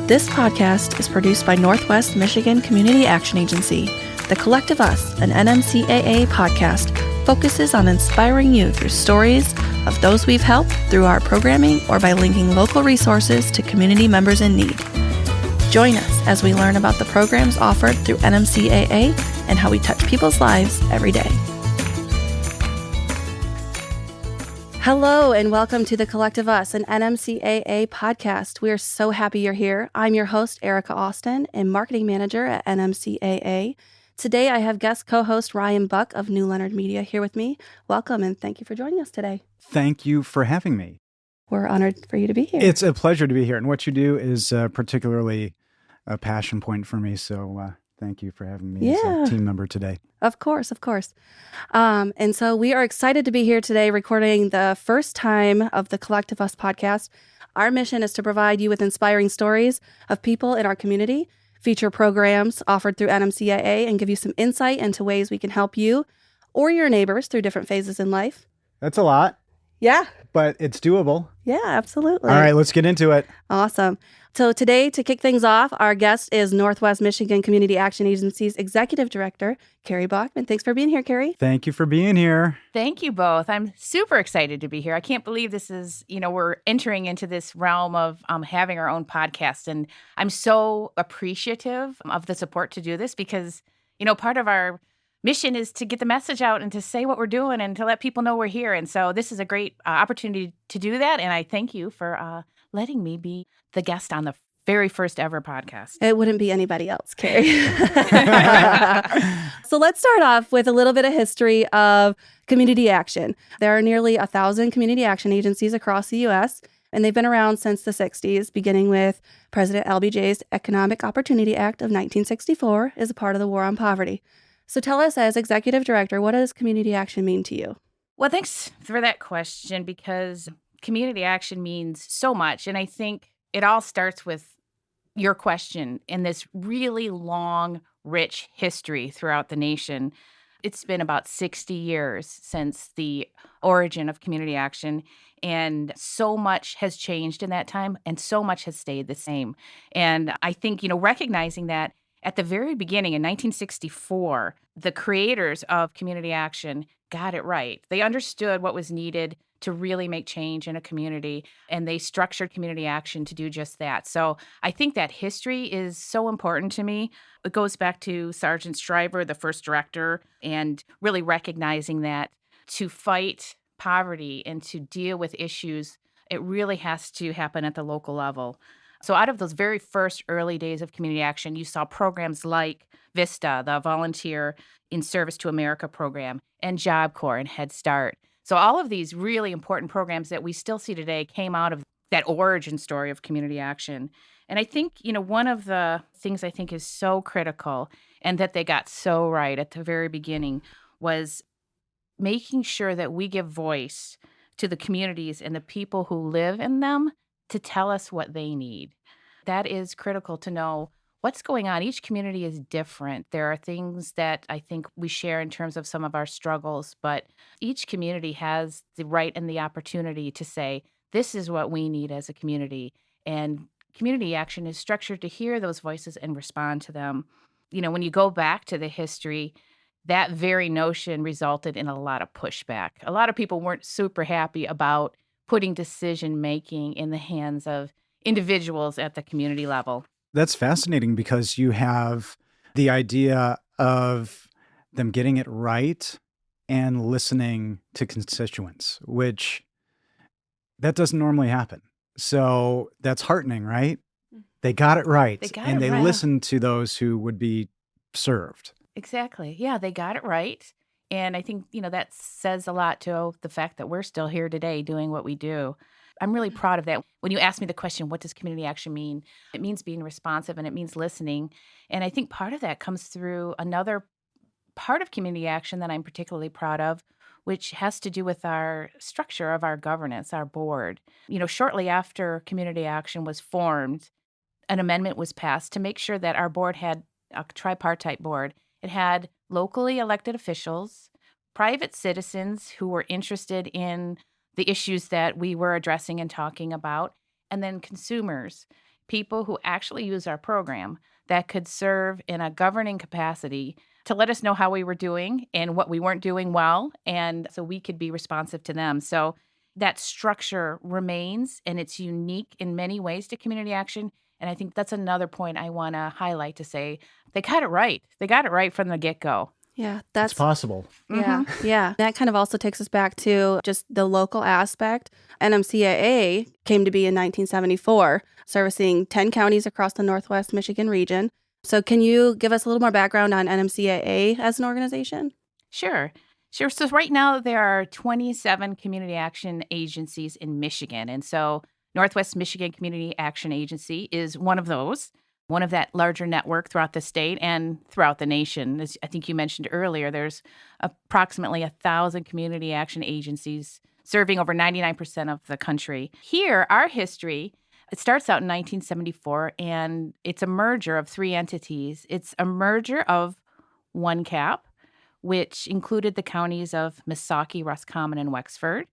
This podcast is produced by Northwest Michigan Community Action Agency. The Collective Us, an NMCAA podcast, focuses on inspiring you through stories of those we've helped through our programming or by linking local resources to community members in need. Join us as we learn about the programs offered through NMCAA and how we touch people's lives every day. Hello and welcome to The Collective Us, an NMCAA podcast. We are so happy you're here. I'm your host, Erica Austin, and marketing manager at NMCAA. Today, I have guest co-host Ryan Buck of New Leonard Media here with me. Welcome and thank you for joining us today. Thank you for having me. We're honored for you to be here. It's a pleasure to be here. And what you do is particularly a passion point for me. So thank you for having me as a team member today. Of course. And so we are excited to be here today recording the first time of the Collective Us podcast. Our mission is to provide you with inspiring stories of people in our community, feature programs offered through NMCAA, and give you some insight into ways we can help you or your neighbors through different phases in life. That's a lot. Yeah. But it's doable. Yeah, absolutely. All right, let's get into it. Awesome. So today, to kick things off, our guest is Northwest Michigan Community Action Agency's Executive Director, Kerry Baughman. Thanks for being here, Kerry. Thank you for being here. Thank you both. I'm super excited to be here. I can't believe this is, we're entering into this realm of having our own podcast. And I'm so appreciative of the support to do this because, part of our mission is to get the message out and to say what we're doing and to let people know we're here. And so this is a great opportunity to do that. And I thank you for letting me be the guest on the very first ever podcast. It wouldn't be anybody else, Kerry. So let's start off with a little bit of history of community action. There are nearly 1,000 community action agencies across the U.S., and they've been around since the 60s, beginning with President LBJ's Economic Opportunity Act of 1964 as a part of the War on Poverty. So tell us, as Executive Director, what does community action mean to you? Well, thanks for that question, because community action means so much. And I think it all starts with your question in this really long, rich history throughout the nation. It's been about 60 years since the origin of community action, and so much has changed in that time, and so much has stayed the same. And I think, recognizing that at the very beginning in 1964, the creators of community action got it right. They understood what was needed to really make change in a community, and they structured community action to do just that. So I think that history is so important to me. It goes back to Sergeant Shriver, the first director, and really recognizing that to fight poverty and to deal with issues, it really has to happen at the local level. So out of those very first early days of community action, you saw programs like VISTA, the Volunteer in Service to America program, and Job Corps and Head Start. So all of these really important programs that we still see today came out of that origin story of community action. And I think, one of the things I think is so critical and that they got so right at the very beginning was making sure that we give voice to the communities and the people who live in them to tell us what they need. That is critical to know what's going on. Each community is different. There are things that I think we share in terms of some of our struggles, but each community has the right and the opportunity to say, this is what we need as a community. And community action is structured to hear those voices and respond to them. When you go back to the history, that very notion resulted in a lot of pushback. A lot of people weren't super happy about putting decision-making in the hands of individuals at the community level. That's fascinating because you have the idea of them getting it right and listening to constituents, which that doesn't normally happen. So that's heartening, right? They got it right. They listened to those who would be served. Exactly. Yeah, they got it right. And I think, that says a lot to the fact that we're still here today doing what we do. I'm really proud of that. When you ask me the question, what does community action mean? It means being responsive and it means listening. And I think part of that comes through another part of community action that I'm particularly proud of, which has to do with our structure of our governance, our board. Shortly after community action was formed, an amendment was passed to make sure that our board had a tripartite board. It had locally elected officials, private citizens who were interested in the issues that we were addressing and talking about, and then consumers. people who actually use our program that could serve in a governing capacity to let us know how we were doing and what we weren't doing well, and so we could be responsive to them. So that structure remains, and it's unique in many ways to community action. And I think that's another point I want to highlight to say they got it right. They got it right from the get-go. Yeah, It's that's possible. yeah, yeah. That kind of also takes us back to just the local aspect. NMCAA came to be in 1974, servicing 10 counties across the Northwest Michigan region. So can you give us a little more background on NMCAA as an organization? Sure. Sure. So right now there are 27 community action agencies in Michigan. And so Northwest Michigan Community Action Agency is one of those, one of that larger network throughout the state and throughout the nation. As I think you mentioned earlier, there's approximately 1,000 community action agencies serving over 99% of the country. Here, our history, it starts out in 1974, and it's a merger of three entities. It's a merger of one CAP, which included the counties of Missaukee, Roscommon, and Wexford.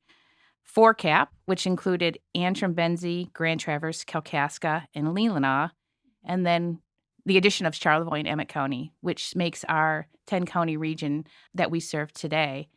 4CAP, which included Antrim, Benzie, Grand Traverse, Kalkaska, and Leelanau. And then the addition of Charlevoix and Emmett County, which makes our 10-county region that we serve today.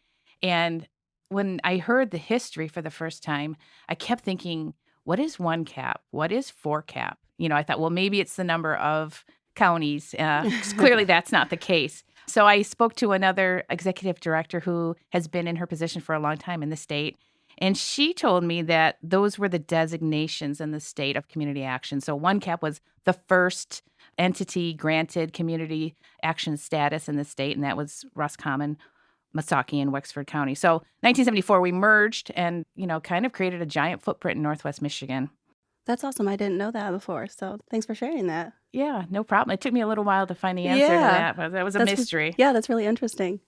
And when I heard the history for the first time, I kept thinking, what is 1CAP? What is 4CAP? I thought, well, maybe it's the number of counties. 'Cause clearly, that's not the case. So I spoke to another executive director who has been in her position for a long time in the state. And she told me that those were the designations in the state of community action. So 1CAP was the first entity granted community action status in the state, and that was Roscommon, Missaukee, and Wexford County. So 1974, we merged and, kind of created a giant footprint in Northwest Michigan. That's awesome. I didn't know that before. So thanks for sharing that. Yeah, no problem. It took me a little while to find the answer to that, but that was a mystery. Yeah, that's really interesting.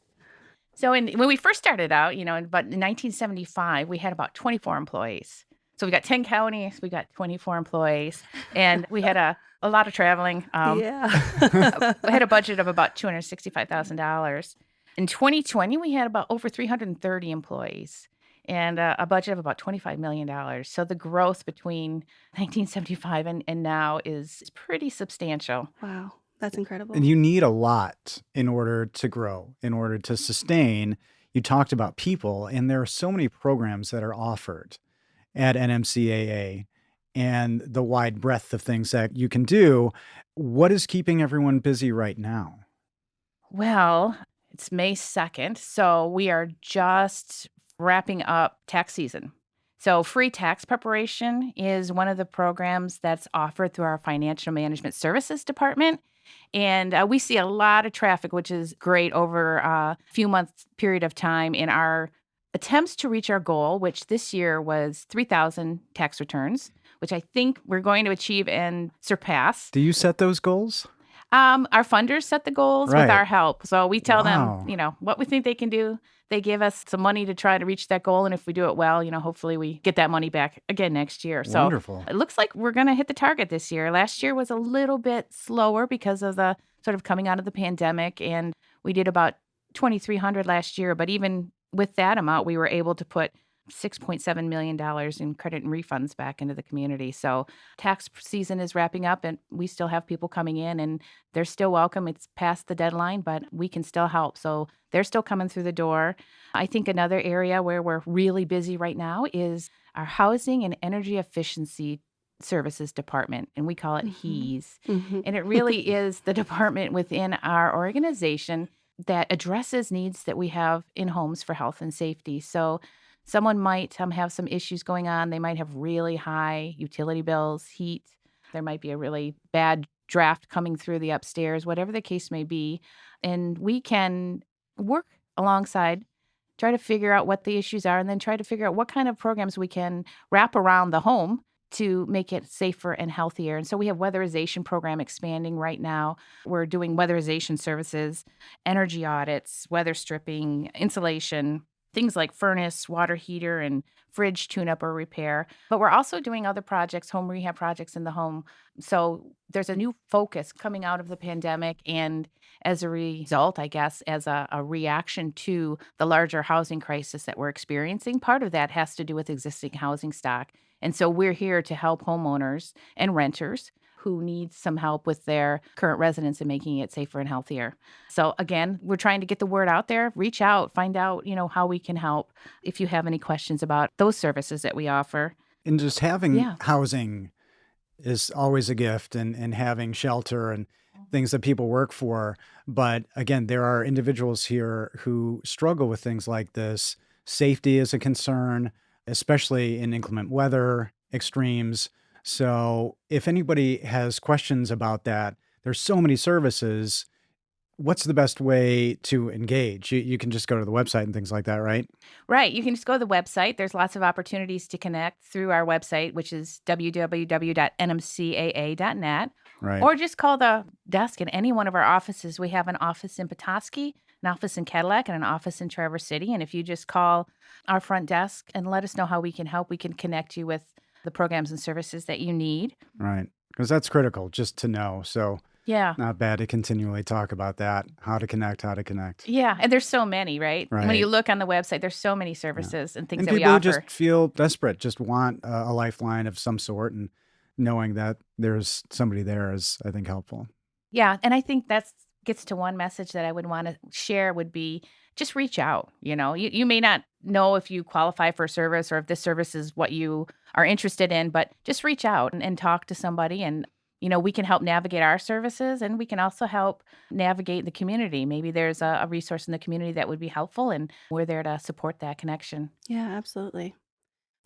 So when we first started out, in 1975, we had about 24 employees. So we got 10 counties, we got 24 employees, and we had a lot of traveling. Yeah. We had a budget of about $265,000. In 2020, we had about over 330 employees and a budget of about $25 million. So the growth between 1975 and now is pretty substantial. Wow. That's incredible. And you need a lot in order to grow, in order to sustain. You talked about people, and there are so many programs that are offered at NMCAA and the wide breadth of things that you can do. What is keeping everyone busy right now? Well, it's May 2nd, so we are just wrapping up tax season. So free tax preparation is one of the programs that's offered through our Financial Management Services Department. And we see a lot of traffic, which is great over a few months period of time in our attempts to reach our goal, which this year was 3,000 tax returns, which I think we're going to achieve and surpass. Do you set those goals? Our funders set the goals with Right. our help. So we tell Wow. them, what we think they can do. They give us some money to try to reach that goal. And if we do it well, hopefully we get that money back again next year. So Wonderful. it looks like we're going to hit the target this year. Last year was a little bit slower because of the sort of coming out of the pandemic. And we did about 2,300 last year. But even with that amount, we were able to put $6.7 million in credit and refunds back into the community. So tax season is wrapping up and we still have people coming in and they're still welcome. It's past the deadline, but we can still help. So they're still coming through the door. I think another area where we're really busy right now is our Housing and Energy Efficiency Services Department, and we call it HEES. Mhm. And it really is the department within our organization that addresses needs that we have in homes for health and safety. So someone might have some issues going on. They might have really high utility bills, heat. There might be a really bad draft coming through the upstairs, whatever the case may be. And we can work alongside, try to figure out what the issues are, and then try to figure out what kind of programs we can wrap around the home to make it safer and healthier. And so we have weatherization program expanding right now. We're doing weatherization services, energy audits, weather stripping, insulation, things like furnace, water heater, and fridge tune-up or repair. But we're also doing other projects, home rehab projects in the home. So there's a new focus coming out of the pandemic. And as a result, I guess, as a reaction to the larger housing crisis that we're experiencing, part of that has to do with existing housing stock. And so we're here to help homeowners and renters who needs some help with their current residence and making it safer and healthier. So again, we're trying to get the word out there. Reach out, find out, how we can help if you have any questions about those services that we offer. And just having Yeah. housing is always a gift, and having shelter and things that people work for. But again, there are individuals here who struggle with things like this. Safety is a concern, especially in inclement weather extremes. So if anybody has questions about that, there's so many services. What's the best way to engage? You can just go to the website and things like that, right? Right. You can just go to the website. There's lots of opportunities to connect through our website, which is www.nmcaa.net, Right. or just call the desk in any one of our offices. We have an office in Petoskey, an office in Cadillac, and an office in Traverse City. And if you just call our front desk and let us know how we can help, we can connect you with the programs and services that you need. Right. Because that's critical just to know. So Yeah. not bad to continually talk about that, how to connect. Yeah. And there's so many, right? When Right. you look on the website, there's so many services and things And that we people who offer. just feel desperate, just want a lifeline of some sort, and knowing that there's somebody there is, I think, helpful. Yeah, and I think that gets to one message that I would want to share would be just reach out. You may not know if you qualify for a service or if this service is what you are interested in, but just reach out and talk to somebody. And, we can help navigate our services, and we can also help navigate the community. Maybe there's a resource in the community that would be helpful, and we're there to support that connection. Yeah, absolutely.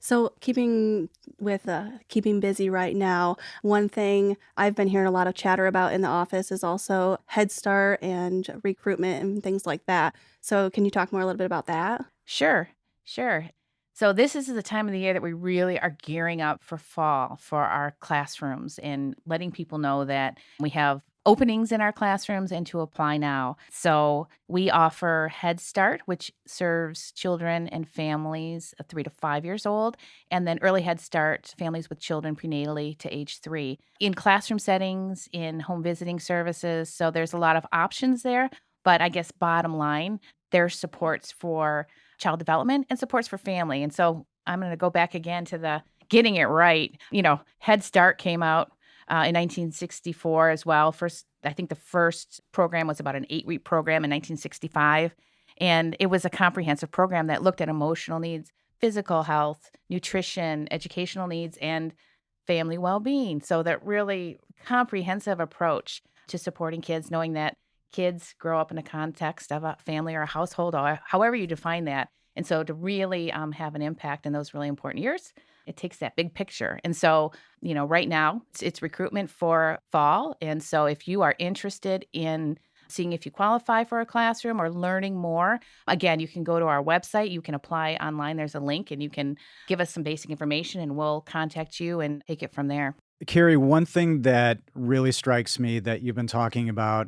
So keeping busy right now, one thing I've been hearing a lot of chatter about in the office is also Head Start and recruitment and things like that. So can you talk more a little bit about that? Sure, sure. So this is the time of the year that we really are gearing up for fall for our classrooms and letting people know that we have openings in our classrooms and to apply now. So we offer Head Start, which serves children and families 3 to 5 years old, and then Early Head Start, families with children prenatally to age 3. In classroom settings, in home visiting services, so there's a lot of options there. But I guess bottom line, there's supports for child development and supports for family. And so I'm going to go back again to the getting it right. Head Start came out in 1964 as well. I think the first program was about an 8-week program in 1965. And it was a comprehensive program that looked at emotional needs, physical health, nutrition, educational needs, and family well-being. So that really comprehensive approach to supporting kids, knowing that kids grow up in a context of a family or a household, or however you define that. And so to really have an impact in those really important years, it takes that big picture. And so, right now it's recruitment for fall. And so if you are interested in seeing if you qualify for a classroom or learning more, again, you can go to our website. You can apply online. There's a link, and you can give us some basic information, and we'll contact you and take it from there. Kerry, one thing that really strikes me that you've been talking about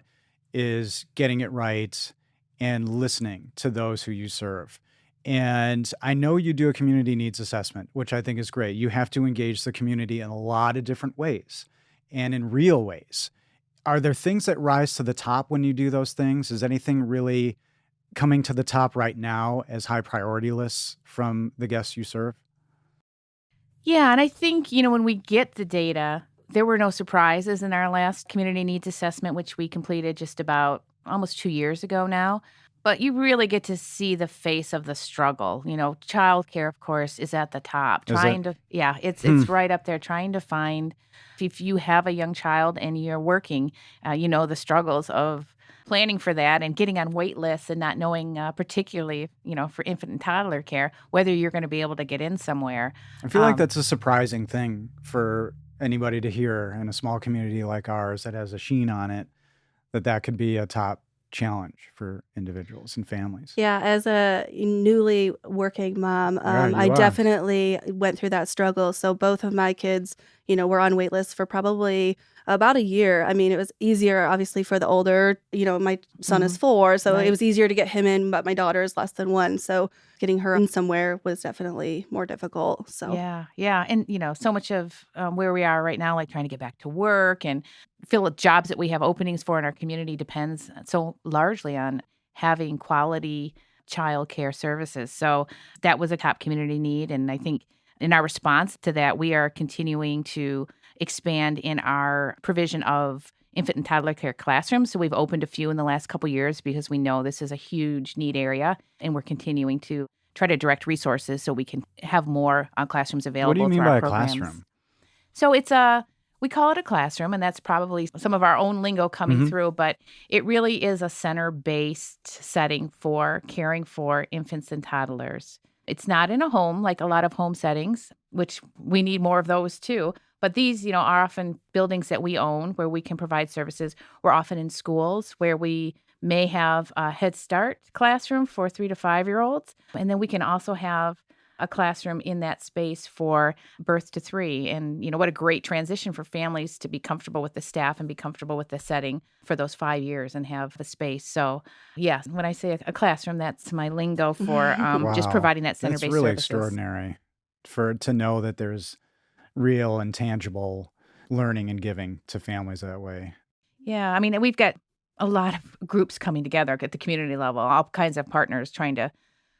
is getting it right and listening to those who you serve. And I know you do a community needs assessment, which I think is great. You have to engage the community in a lot of different ways and in real ways. Are there things that rise to the top when you do those things? Is anything really coming to the top right now as high priority lists from the guests you serve? Yeah, and I think, when we get the data, there were no surprises in our last community needs assessment, which we completed just about almost 2 years ago now. But you really get to see the face of the struggle. Childcare, of course, is at the top. Is it? It's right up there, trying to find, if you have a young child and you're working, the struggles of planning for that and getting on wait lists and not knowing, particularly, for infant and toddler care, whether you're going to be able to get in somewhere. I feel like that's a surprising thing for anybody to hear in a small community like ours that has a sheen on it, that could be a top challenge for individuals and families. Yeah, as a newly working mom, Yeah, I you are. definitely went through that struggle. So both of my kids, were on wait lists for probably about a year. I mean, it was easier, obviously, for the older. My son is 4, so it Right. was easier to get him in, but my daughter is less than 1. So getting her in somewhere was definitely more difficult. So Yeah. And, so much of where we are right now, like trying to get back to work and fill jobs that we have openings for in our community depends so largely on having quality child care services. So that was a top community need. And I think in our response to that, we are continuing to expand in our provision of infant and toddler care classrooms. So we've opened a few in the last couple years because we know this is a huge need area, and we're continuing to try to direct resources so we can have more classrooms available. What do you mean through by our a programs. classroom? So we call it a classroom, and that's probably some of our own lingo coming through, but it really is a center-based setting for caring for infants and toddlers. It's not in a home like a lot of home settings, which we need more of those too. But these, are often buildings that we own where we can provide services. We're often in schools where we may have a Head Start classroom for 3 to 5-year-olds. And then we can also have a classroom in that space for birth to 3. And, what a great transition for families to be comfortable with the staff and be comfortable with the setting for those 5 years and have the space. So, yeah, when I say a classroom, that's my lingo for just Wow. providing that center-based That's really services. extraordinary to know that there's real and tangible learning and giving to families that way. Yeah, I mean, we've got a lot of groups coming together at the community level, all kinds of partners trying to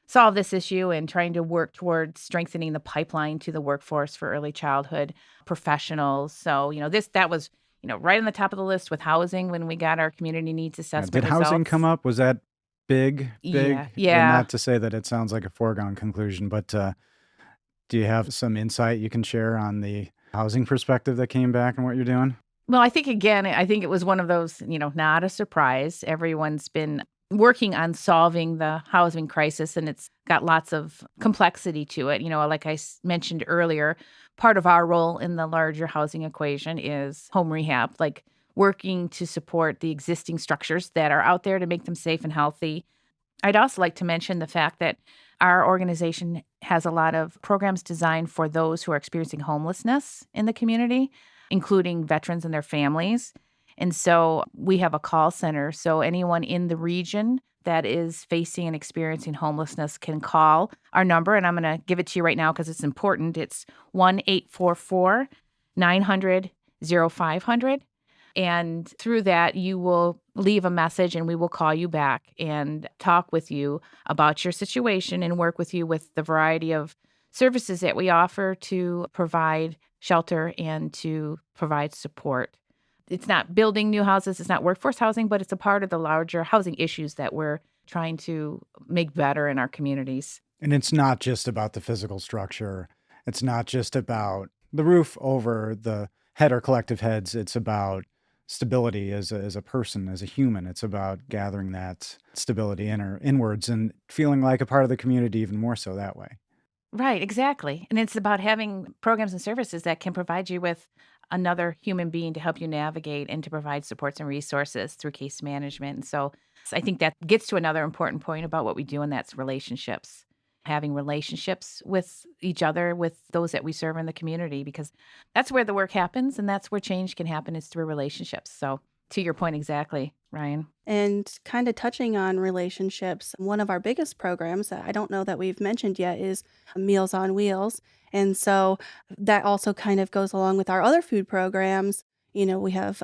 solve this issue and trying to work towards strengthening the pipeline to the workforce for early childhood professionals. So, that was, right on the top of the list with housing when we got our community needs assessment Did results. housing come up? Was that big? Yeah. And not to say that it sounds like a foregone conclusion, but do you have some insight you can share on the housing perspective that came back and what you're doing? Well, I think it was one of those, not a surprise. Everyone's been working on solving the housing crisis, and it's got lots of complexity to it. Like I mentioned earlier, part of our role in the larger housing equation is home rehab, like working to support the existing structures that are out there to make them safe and healthy. I'd also like to mention the fact that our organization has a lot of programs designed for those who are experiencing homelessness in the community, including veterans and their families. And so we have a call center. So anyone in the region that is facing and experiencing homelessness can call our number. And I'm going to give it to you right now because it's important. It's 1-844-900-0500. And through that, you will leave a message and we will call you back and talk with you about your situation and work with you with the variety of services that we offer to provide shelter and to provide support. It's not building new houses, it's not workforce housing, but it's a part of the larger housing issues that we're trying to make better in our communities. And it's not just about the physical structure. It's not just about the roof over the head or collective heads. It's about stability as a person, as a human. It's about gathering that stability inwards and feeling like a part of the community even more so that way. Right, exactly. And it's about having programs and services that can provide you with another human being to help you navigate and to provide supports and resources through case management. And so I think that gets to another important point about what we do, and that's relationships. Having relationships with each other, with those that we serve in the community, because that's where the work happens and that's where change can happen is through relationships. So to your point exactly, Ryan. And kind of touching on relationships, one of our biggest programs that I don't know that we've mentioned yet is Meals on Wheels. And so that also kind of goes along with our other food programs. We have,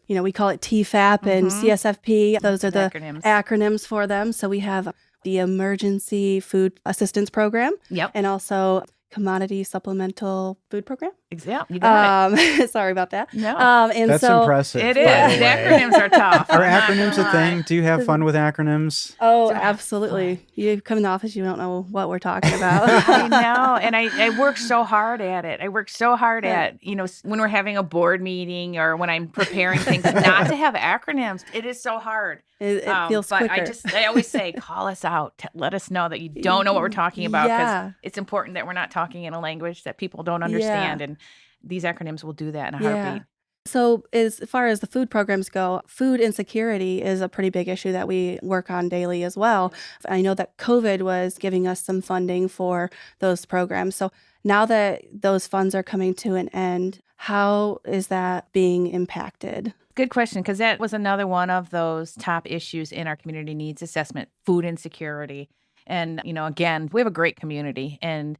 we call it TFAP and CSFP. Those are the acronyms for them. So we have the Emergency Food Assistance Program. Yep. And also Commodity Supplemental Food Program. Yeah, you got it. Sorry about that. No. And That's so impressive. It by is. the The way. acronyms are tough. Are I'm not acronyms gonna a thing? lie. Do you have fun with acronyms? Oh, So absolutely. You come in the office, you don't know what we're talking about. I know. And I work so hard at it. I work so hard at, when we're having a board meeting or when I'm preparing things, not to have acronyms. It is so hard. It feels but quicker. I always say, call us out. Let us know that you don't know what we're talking about, because Yeah. it's important that we're not talking in a language that people don't understand. Yeah. And these acronyms will do that in a Yeah. heartbeat. So as far as the food programs go, food insecurity is a pretty big issue that we work on daily as well. I know that COVID was giving us some funding for those programs. So now that those funds are coming to an end, how is that being impacted? Good question, because that was another one of those top issues in our community needs assessment, food insecurity. And, again, we have a great community, and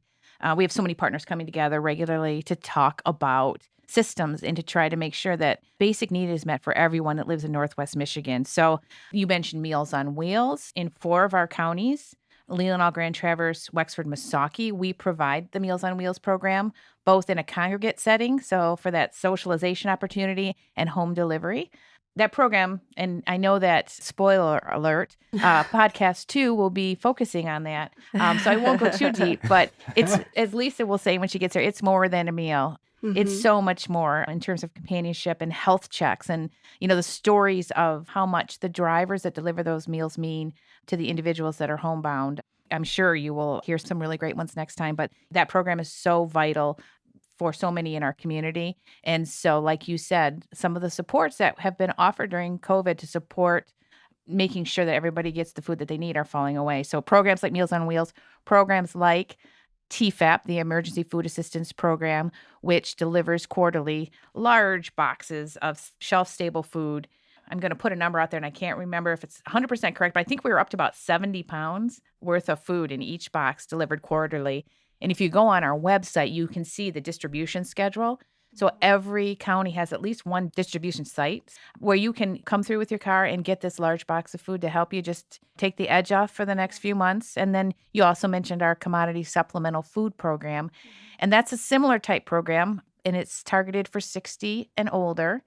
we have so many partners coming together regularly to talk about systems and to try to make sure that basic need is met for everyone that lives in Northwest Michigan. So you mentioned Meals on Wheels in 4 of our counties. Leelanau, Grand Traverse, Wexford, Missaukee, we provide the Meals on Wheels program, both in a congregate setting, so for that socialization opportunity, and home delivery. That program, and I know that, spoiler alert, podcast 2 will be focusing on that. So I won't go too deep, but it's, as Lisa will say when she gets there, it's more than a meal. It's so much more in terms of companionship and health checks and, the stories of how much the drivers that deliver those meals mean to the individuals that are homebound. I'm sure you will hear some really great ones next time, but that program is so vital for so many in our community. And so, like you said, some of the supports that have been offered during COVID to support making sure that everybody gets the food that they need are falling away. So programs like Meals on Wheels, programs like TFAP, the Emergency Food Assistance Program, which delivers quarterly large boxes of shelf-stable food. I'm going to put a number out there, and I can't remember if it's 100% correct, but I think we were up to about 70 pounds worth of food in each box delivered quarterly. And if you go on our website, you can see the distribution schedule. So every county has at least one distribution site where you can come through with your car and get this large box of food to help you just take the edge off for the next few months. And then you also mentioned our commodity supplemental food program. And that's a similar type program, and it's targeted for 60 and older.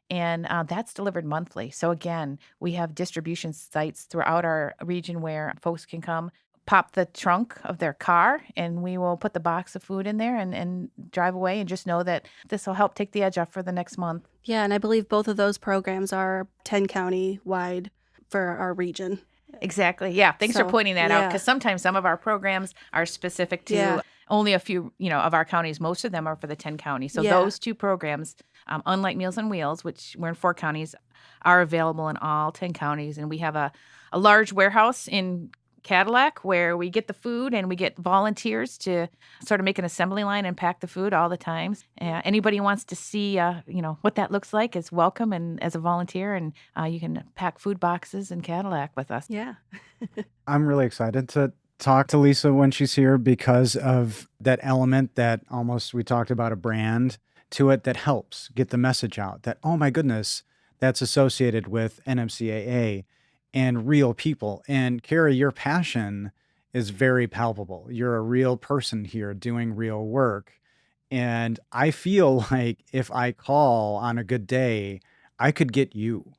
And that's delivered monthly. So again, we have distribution sites throughout our region where folks can come, pop the trunk of their car, and we will put the box of food in there and drive away, and just know that this will help take the edge off for the next month. Yeah, and I believe both of those programs are 10 county wide for our region. Exactly. Yeah. Thanks for pointing that out, because sometimes some of our programs are specific to only a few, of our counties. Most of them are for the 10 counties. So those two programs, unlike Meals on Wheels, which we're in 4 counties, are available in all 10 counties. And we have a large warehouse in Cadillac where we get the food, and we get volunteers to sort of make an assembly line and pack the food all the time. Anybody who wants to see, what that looks like is welcome, and as a volunteer, and you can pack food boxes in Cadillac with us. Yeah. I'm really excited to talk to Lisa when she's here because of that element that almost we talked about, a brand to it that helps get the message out that, oh my goodness, that's associated with NMCAA and real people. And Kerry, your passion is very palpable. You're a real person here doing real work. And I feel like if I call on a good day, I could get you.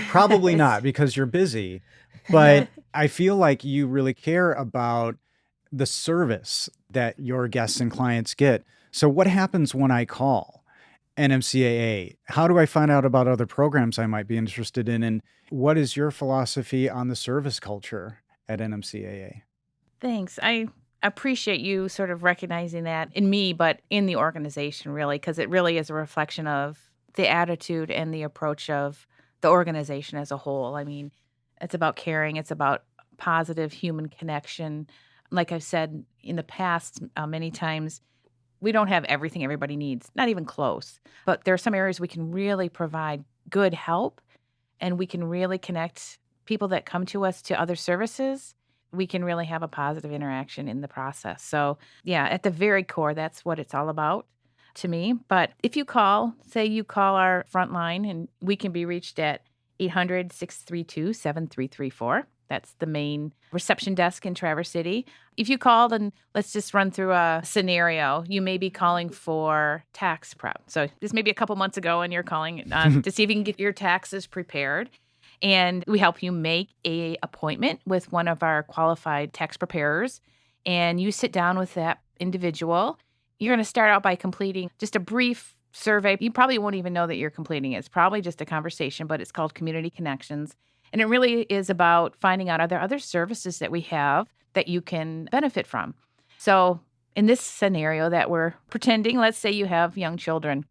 Probably not, because you're busy, but I feel like you really care about the service that your guests and clients get. So what happens when I call NMCAA? How do I find out about other programs I might be interested in? And what is your philosophy on the service culture at NMCAA? Thanks. I appreciate you sort of recognizing that in me, but in the organization, really, because it really is a reflection of the attitude and the approach of the organization as a whole. I mean, it's about caring. It's about positive human connection. Like I've said in the past, many times, we don't have everything everybody needs, not even close. But there are some areas we can really provide good help, and we can really connect people that come to us to other services. We can really have a positive interaction in the process. So, yeah, at the very core, that's what it's all about to me. But if you call, say you call our front line, and we can be reached at 800-632-7334. That's the main reception desk in Traverse City. If you called, and let's just run through a scenario, you may be calling for tax prep. So this may be a couple months ago, and you're calling to see if you can get your taxes prepared. And we help you make an appointment with one of our qualified tax preparers. And you sit down with that individual. You're going to start out by completing just a brief survey. You probably won't even know that you're completing it. It's probably just a conversation, but it's called Community Connections. And it really is about finding out, are there other services that we have that you can benefit from? So in this scenario that we're pretending, let's say you have young children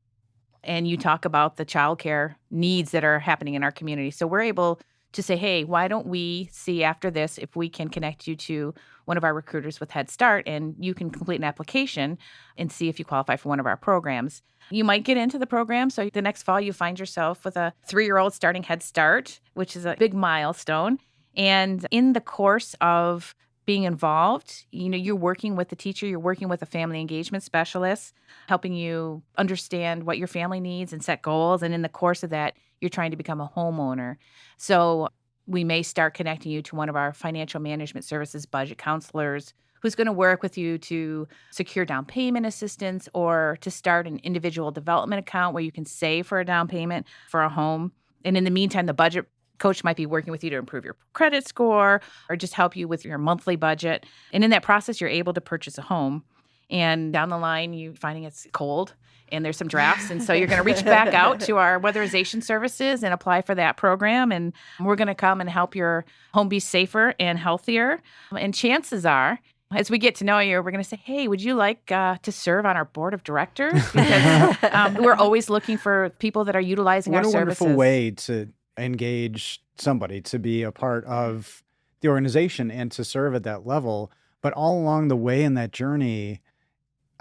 and you talk about the childcare needs that are happening in our community. So we're able to say, hey, why don't we see after this if we can connect you to one of our recruiters with Head Start, and you can complete an application and see if you qualify for one of our programs. You might get into the program. So the next fall, you find yourself with a 3-year-old starting Head Start, which is a big milestone. And in the course of being involved, you're working with the teacher, you're working with a family engagement specialist, helping you understand what your family needs and set goals. And in the course of that, you're trying to become a homeowner. So we may start connecting you to one of our financial management services budget counselors who's going to work with you to secure down payment assistance or to start an individual development account where you can save for a down payment for a home. And in the meantime, the budget coach might be working with you to improve your credit score or just help you with your monthly budget. And in that process, you're able to purchase a home. And down the line, you're finding it's cold and there's some drafts. And so you're going to reach back out to our weatherization services and apply for that program. And we're going to come and help your home be safer and healthier. And chances are, as we get to know you, we're going to say, hey, would you like to serve on our board of directors? Because we're always looking for people that are utilizing our services. What a wonderful way to engage somebody to be a part of the organization and to serve at that level. But all along the way in that journey,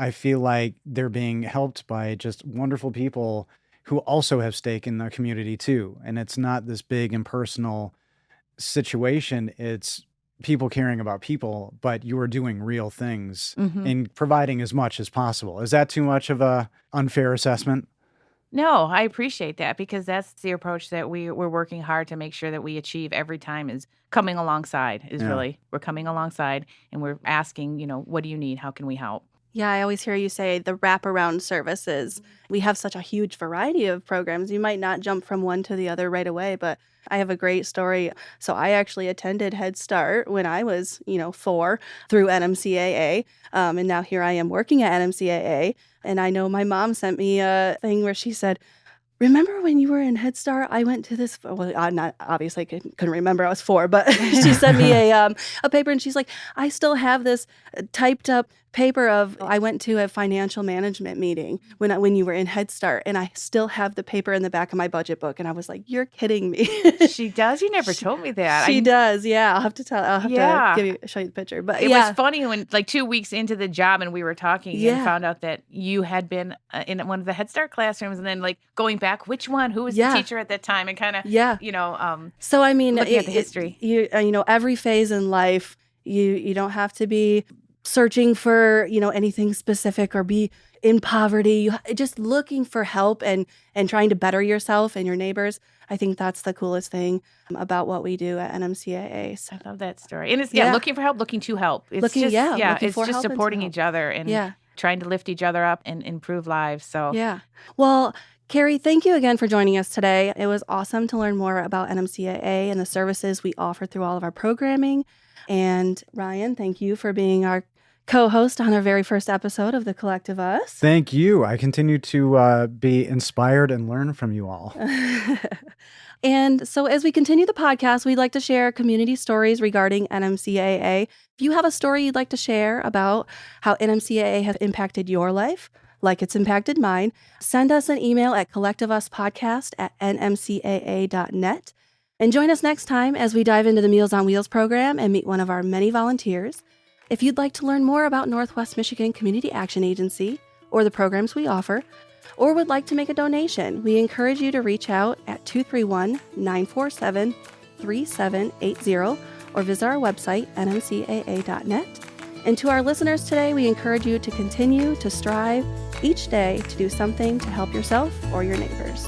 I feel like they're being helped by just wonderful people who also have stake in the community too. And it's not this big impersonal situation. It's people caring about people, but you are doing real things and providing as much as possible. Is that too much of a unfair assessment? No, I appreciate that because that's the approach that we're working hard to make sure that we achieve every time is coming alongside we're coming alongside and we're asking, what do you need? How can we help? Yeah, I always hear you say the wraparound services. We have such a huge variety of programs. You might not jump from one to the other right away, but I have a great story. So I actually attended Head Start when I was, 4 through NMCAA. And now here I am working at NMCAA. And I know my mom sent me a thing where she said, remember when you were in Head Start? I went to this, well, I'm not, obviously couldn't remember, I was 4, but she sent me a paper and she's like, I still have this typed up paper of, I went to a financial management meeting when you were in Head Start and I still have the paper in the back of my budget book. And I was like, you're kidding me. She does? You never told me that. She does. Yeah. I'll have to show you the picture. But it was funny when 2 weeks into the job and we were talking and found out that you had been in one of the Head Start classrooms and then going back, which one, who was the teacher at that time and kind of, so I mean, looking at the history. Every phase in life, you don't have to be searching for, anything specific or be in poverty. Just looking for help and trying to better yourself and your neighbors. I think that's the coolest thing about what we do at NMCAA. So. I love that story. And it's looking for help, looking to help. It's just supporting each other and trying to lift each other up and improve lives. So well, Kerry, thank you again for joining us today. It was awesome to learn more about NMCAA and the services we offer through all of our programming. And Ryan, thank you for being our co-host on our very first episode of The Collective Us. Thank you. I continue to be inspired and learn from you all. And so as we continue the podcast, we'd like to share community stories regarding NMCAA. If you have a story you'd like to share about how NMCAA has impacted your life, like it's impacted mine, send us an email at collectiveuspodcast@nmcaa.net. And join us next time as we dive into the Meals on Wheels program and meet one of our many volunteers. If you'd like to learn more about Northwest Michigan Community Action Agency or the programs we offer, or would like to make a donation, we encourage you to reach out at 231-947-3780 or visit our website, nmcaa.net. And to our listeners today, we encourage you to continue to strive each day to do something to help yourself or your neighbors.